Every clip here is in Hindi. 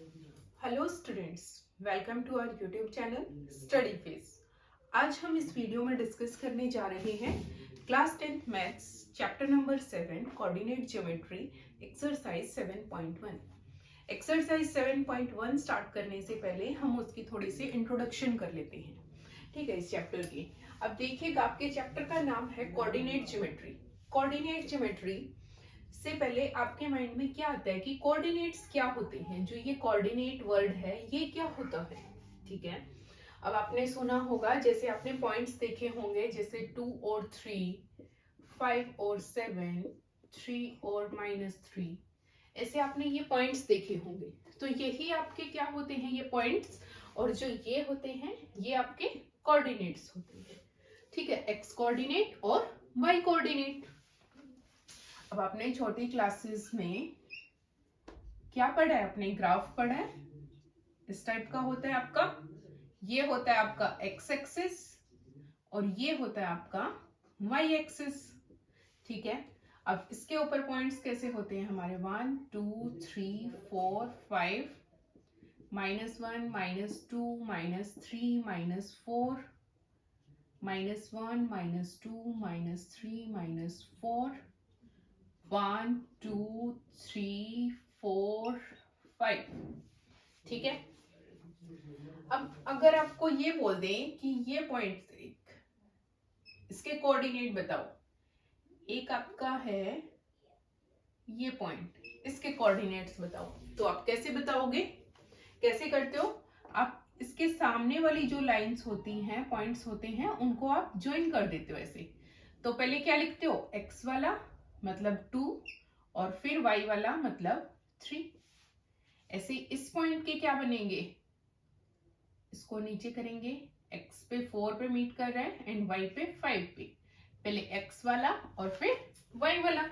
Hello students, welcome to our YouTube channel Study Face. आज हम इस वीडियो में डिस्कस करने जा रहे हैं class 10th maths chapter number 7 coordinate geometry exercise 7.1। Exercise 7.1 start करने से पहले हम उसकी थोड़ी सी इंट्रोडक्शन कर लेते हैं, ठीक है, इस चैप्टर की। अब देखिएगा, आपके चैप्टर का नाम है कोऑर्डिनेट ज्योमेट्री। कोऑर्डिनेट ज्योमेट्री से पहले आपके माइंड में क्या आता है कि कोऑर्डिनेट्स क्या होते हैं। जो ये कोऑर्डिनेट वर्ड है ये क्या होता है, ठीक है। अब आपने सुना होगा, जैसे आपने पॉइंट्स देखे होंगे, जैसे 2 और 3, 5 और 7, 3 और -3, ऐसे आपने ये पॉइंट्स देखे होंगे। तो यही आपके क्या होते हैं, ये पॉइंट्स। और जो ये होते हैं ये आपके कोऑर्डिनेट्स होते हैं, ठीक है, एक्स कोऑर्डिनेट और वाई कोऑर्डिनेट। अब आपने छोटी क्लासेस में क्या पढ़ा है, अपने ग्राफ पढ़ा है। इस टाइप का होता है आपका, ये होता है आपका एक्स एक्सिस और ये होता है आपका वाई एक्सिस, ठीक है। अब इसके ऊपर पॉइंट्स कैसे होते हैं हमारे, 1 2 3 4 5, -1 -2 -3 -4, -1 -2 -3 -4, 1 2 3 4 5, ठीक है। अब अगर आपको ये बोल दें कि ये पॉइंट इसके कोऑर्डिनेट बताओ, एक आपका है ये पॉइंट, इसके कोऑर्डिनेट्स बताओ, तो आप कैसे बताओगे, कैसे करते हो आप? इसके सामने वाली जो लाइंस होती हैं, पॉइंट्स होते हैं, उनको आप ज्वाइन कर देते हो ऐसे। तो पहले क्या लिखते हो, x वाला मतलब 2 और फिर y वाला मतलब 3। ऐसे इस पॉइंट के क्या बनेंगे, इसको नीचे करेंगे, x पे 4 पे मीट कर रहा है एंड y पे 5 पे। पहले x वाला और फिर y वाला,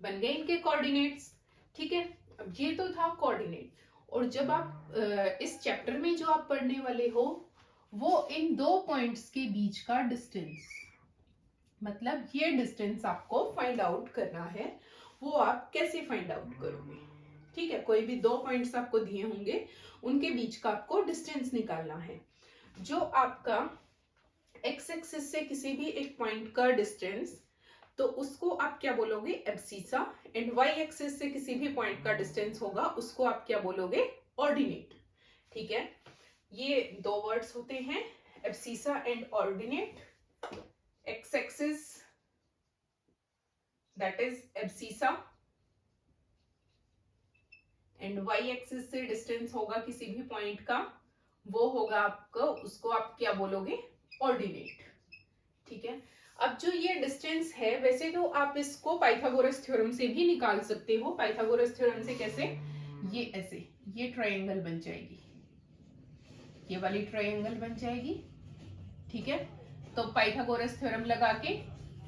बन गए इनके कोऑर्डिनेट्स, ठीक है। अब ये तो था कोऑर्डिनेट। और जब आप इस चैप्टर में जो आप पढ़ने वाले हो वो इन दो पॉइंट्स के बीच का डिस्टेंस, मतलब ये डिस्टेंस आपको फाइंड आउट करना है। वो आप कैसे फाइंड आउट करोगे, ठीक है। कोई भी दो पॉइंट्स आपको दिए होंगे, उनके बीच का आपको डिस्टेंस निकालना है। जो आपका एक्स एक्सिस से किसी भी एक पॉइंट का डिस्टेंस, तो उसको आप क्या बोलोगे, एब्सिसा। एंड वाई एक्सिस से किसी भी पॉइंट का डिस्टेंस होगा, उसको आप क्या बोलोगे, ऑर्डिनेट, ठीक है। ये दो वर्ड्स होते हैं, abscissa and ordinate. X axis that is abscissa and Y axis से डिस्टेंस होगा किसी भी पॉइंट का, वो होगा आपका, उसको आप क्या बोलोगे, ऑर्डिनेट, ठीक है। अब जो ये डिस्टेंस है, वैसे तो आप इसको पाइथागोरस थ्योरम से भी निकाल सकते हो। पाइथागोरस थ्योरम से कैसे, ये ऐसे, ये ट्रायंगल बन जाएगी, ये वाली ट्रायंगल बन जाएगी, ठीक है। तो पाइथागोरस थ्योरम लगा के,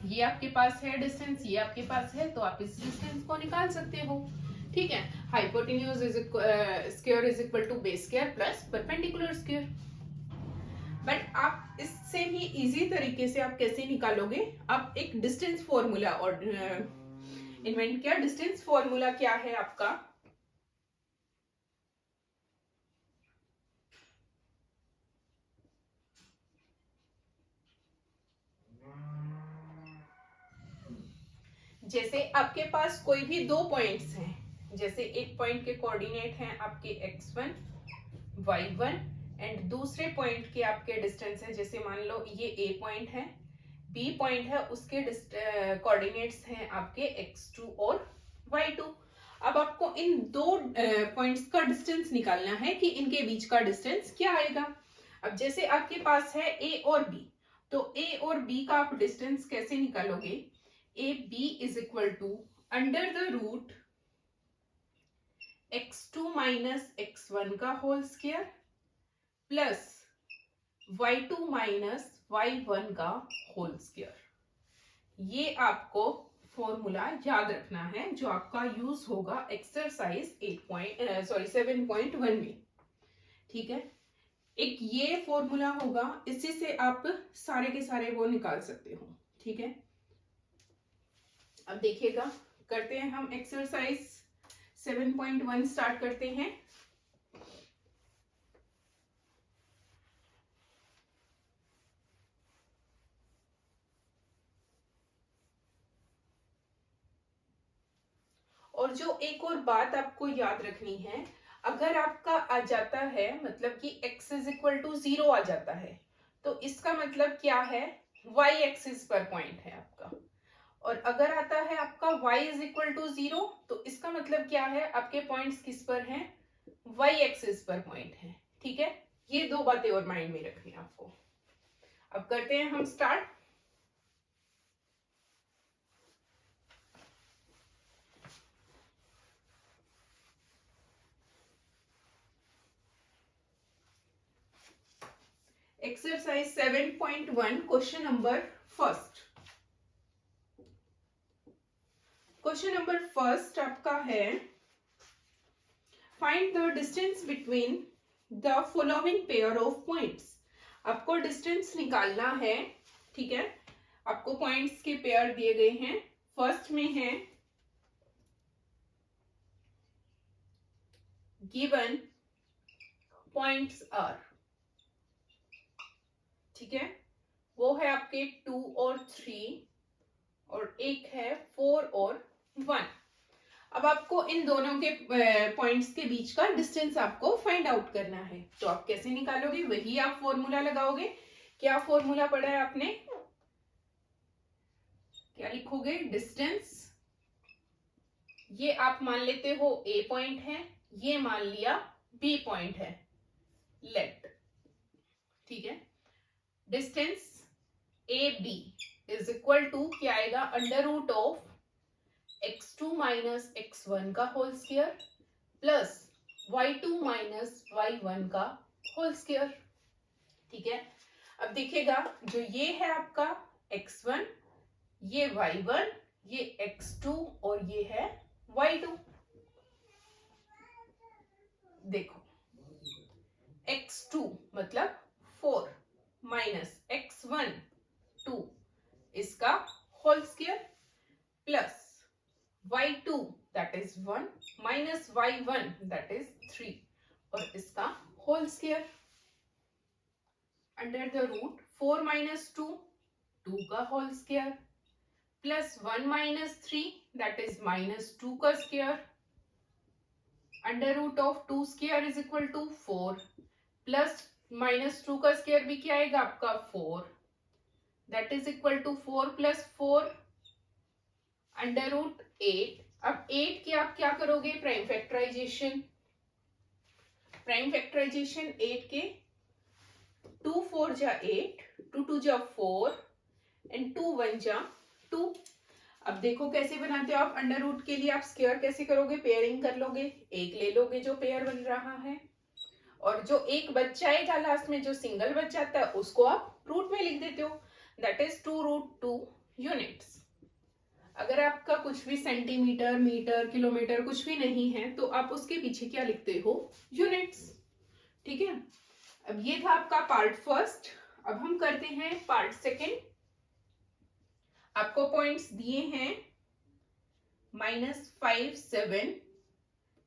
ये आपके पास है डिस्टेंस, ये आपके पास है, तो आप इस डिस्टेंस को निकाल सकते हो, ठीक है। Hypotenuse is square is equal to base square plus perpendicular square. But आप इससे भी इजी तरीके से आप कैसे निकालोगे, आप एक डिस्टेंस फॉर्मूला और इन्वेंट किया। डिस्टेंस फॉर्मूला क्या है आपका, जैसे आपके पास कोई भी दो पॉइंट्स हैं, जैसे एक पॉइंट के कोऑर्डिनेट हैं आपके x1 y1 एंड दूसरे पॉइंट के आपके डिस्टेंस है, जैसे मान लो ये a पॉइंट है, b पॉइंट है, उसके कोऑर्डिनेट्स हैं आपके x2 और y2। अब आपको इन दो पॉइंट्स का डिस्टेंस निकालना है कि इनके बीच का डिस्टेंस क्या आएगा। अब जैसे आपके पास है a और b, तो a और b का आप डिस्टेंस कैसे निकालोगे, A B is equal to under the root x2 minus x1 का whole square plus y2 minus y1 का होल स्क्वायर। ये आपको फॉर्मूला याद रखना है, जो आपका यूज होगा एक्सरसाइज 7.1 में, ठीक है। एक ये फॉर्मूला होगा, इसी से आप सारे के सारे वो निकाल सकते हो, ठीक है। अब देखिएगा, करते हैं हम एक्सरसाइज 7.1 स्टार्ट करते हैं। और जो एक और बात आपको याद रखनी है, अगर आपका आ जाता है मतलब कि x इज इक्वल टू 0 आ जाता है, तो इसका मतलब क्या है, y एक्सिस पर पॉइंट है आपका। और अगर आता है आपका y इज इक्वल टू 0, तो इसका मतलब क्या है, आपके पॉइंट्स किस पर हैं, y एक्सिस पर पॉइंट है। ठीक है, ये दो बातें और माइंड में रखनी है आपको। अब करते हैं हम start. Exercise 7.1 question number first. Question number first आपका है, find the distance between the following pair of points. आपको डिस्टेंस निकालना है। ठीक है, आपको पॉइंट्स के पेयर दिए गए हैं। फर्स्ट में है गिवन पॉइंट्स आर, ठीक है, वो है आपके 2 और 3, और एक है 4 और 1। अब आपको इन दोनों के पॉइंट्स के बीच का डिस्टेंस आपको फाइंड आउट करना है। तो आप कैसे निकालोगे, वही आप फॉर्मूला लगाओगे। क्या फॉर्मूला पढ़ा है आपने, क्या लिखोगे, डिस्टेंस, ये आप मान लेते हो ए पॉइंट है, ये मान लिया बी पॉइंट है, लेट। ठीक है, distance A B is equal to क्या आएगा, under root of x2 minus x1 का whole square plus y2 minus y1 का होल स्क्वायर। ठीक है, अब देखिएगा, जो ये है आपका x1, ये y1, ये x2 और ये है y2। देखो, x2 मतलब 4 माइनस x1 2, इसका whole square plus y2 that is 1 minus y1 that is 3, और इसका whole square under the root 4 minus 2 2 का whole square plus 1 minus 3 that is minus 2 का square under root of 2 square is equal to 4 plus minus 2 का स्क्वायर भी क्या आएगा आपका 4, that is equal to 4 plus 4 under root 8। अब 8 की आप क्या करोगे, प्राइम फैक्टराइजेशन। प्राइम फैक्टराइजेशन 8 के 2 4 जा 8, 2 2 जा 4 एंड 2 1 जा 2। अब देखो कैसे बनाते हो आप, अंडर रूट के लिए आप स्क्वायर कैसे करोगे, पेयरिंग कर लोगे, एक ले लोगे जो पेयर बन रहा है, और जो एक बच जाएगा लास्ट में, जो सिंगल बच जाता है, उसको आप रूट में लिख देते हो, दैट इज 2 रूट 2 यूनिट्स। अगर आपका कुछ भी सेंटीमीटर, मीटर, किलोमीटर कुछ भी नहीं है, तो आप उसके पीछे क्या लिखते हो, यूनिट्स। ठीक है, अब ये था आपका पार्ट फर्स्ट। अब हम करते हैं पार्ट सेकेंड। आपको पॉइंट्स दिए हैं -5 7,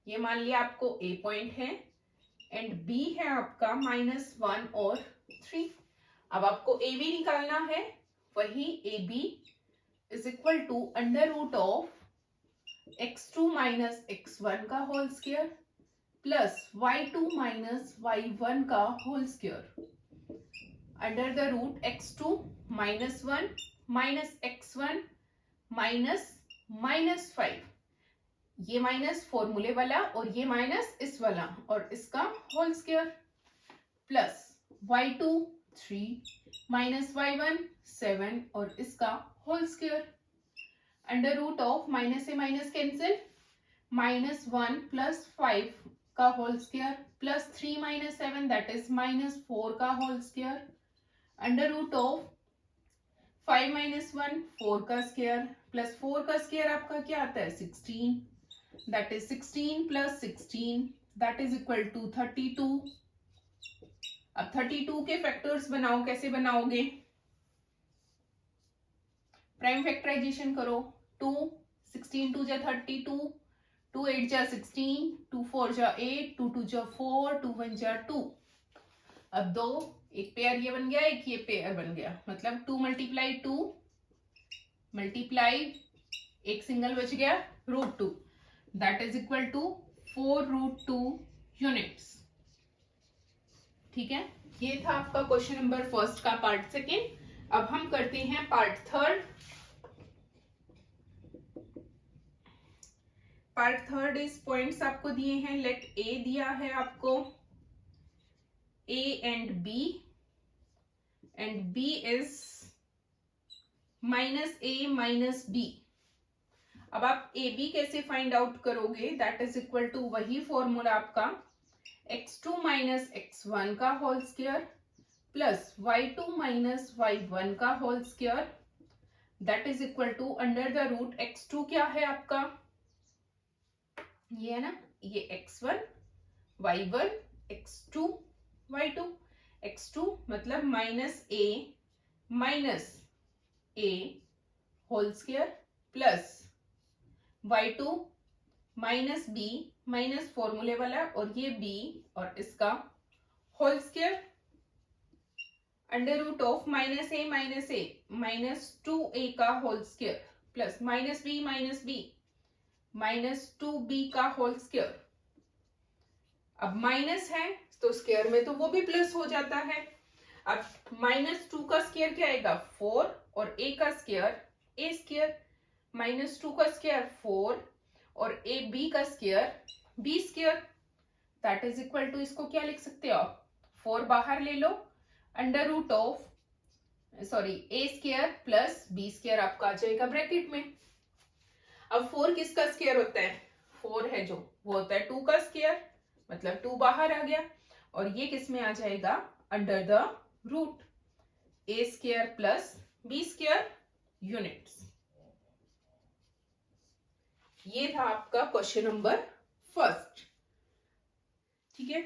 ये मान लिया आपको ए पॉइंट है, एंड बी है आपका -1 और 3। अब आपको ए बी निकालना है, वही A B is equal to under root of x2 minus x1 का whole square plus y2 minus y1 का whole square under the root x2 minus 1 minus x1 minus -5, ये माइनस फॉर्मूले वाला और ये माइनस इस वाला, और इसका whole square plus y2 3 minus y1 7 और इसका whole square under root of minus से माइनस कैंसिल, -1 प्लस 5 का whole square plus 3 minus 7 that is -4 का whole square under root of 5 minus 1 4 का स्क्वायर प्लस 4 का स्क्वायर आपका क्या आता है 16, that is 16 plus 16 that is equal to 32। अब 32 के फैक्टर्स बनाओ, कैसे बनाओगे, प्राइम फैक्टराइजेशन करो। 2 16 2 जा 32, 2 8 जा 16, 2 4 जा 8, 2 2 जा 4, 2 1 जा 2। अब दो, एक पेयर ये बन गया, एक ये पेयर बन गया, मतलब 2 मल्टीप्लाई 2 मल्टीप्लाई एक सिंगल बच गया √2, that is equal to 4√2 units. ठीक है, ये था आपका क्वेश्चन नंबर फर्स्ट का पार्ट सेकेंड। अब हम करते हैं पार्ट थर्ड। पार्ट थर्ड इस पॉइंट्स आपको दिए हैं। लेट ए दिया है आपको, A and B is -a-b। अब आप ए बी कैसे फाइंड आउट करोगे? दैट इज इक्वल टू वही फॉर्मूला आपका x2 माइनस x1 का whole square plus y2 minus y1 का whole square, that is equal to under the root x2 क्या है आपका, ये है ना, ये x1 y1 x2 y2, x2 मतलब minus a whole square plus y2 minus b minus फॉर्मूले वाला, और ये b और इसका whole square under root of -a minus 2a का whole square plus -b minus 2b का होल स्क्वायर। अब माइनस है तो स्क्वायर में तो वो भी प्लस हो जाता है। अब -2 का स्क्वायर क्या आएगा 4, और a का स्क्वायर a स्क्वायर, -2 का स्क्वायर 4 और b का square b square, that is equal to, इसको क्या लिख सकते हो आप, 4 बाहर ले लो, under root of a square plus b square आपका आ जाएगा ब्रैकेट में। अब 4 किसका स्क्वायर होता है, 4 है जो, वो होता है 2 का स्क्वायर, मतलब 2 बाहर आ गया, और ये किस में आ जाएगा, under the root a square plus b square units. ये था आपका क्वेश्चन नंबर फर्स्ट। ठीक है,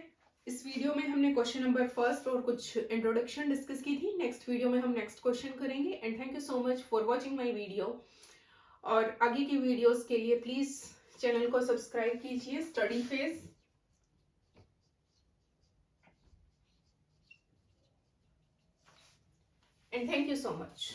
इस वीडियो में हमने क्वेश्चन नंबर फर्स्ट और कुछ इंट्रोडक्शन डिस्कस की थी। नेक्स्ट वीडियो में हम नेक्स्ट क्वेश्चन करेंगे। And thank you so much for watching my video. और आगे की वीडियोस के लिए प्लीज चैनल को सब्सक्राइब कीजिए, study phase. And thank you so much.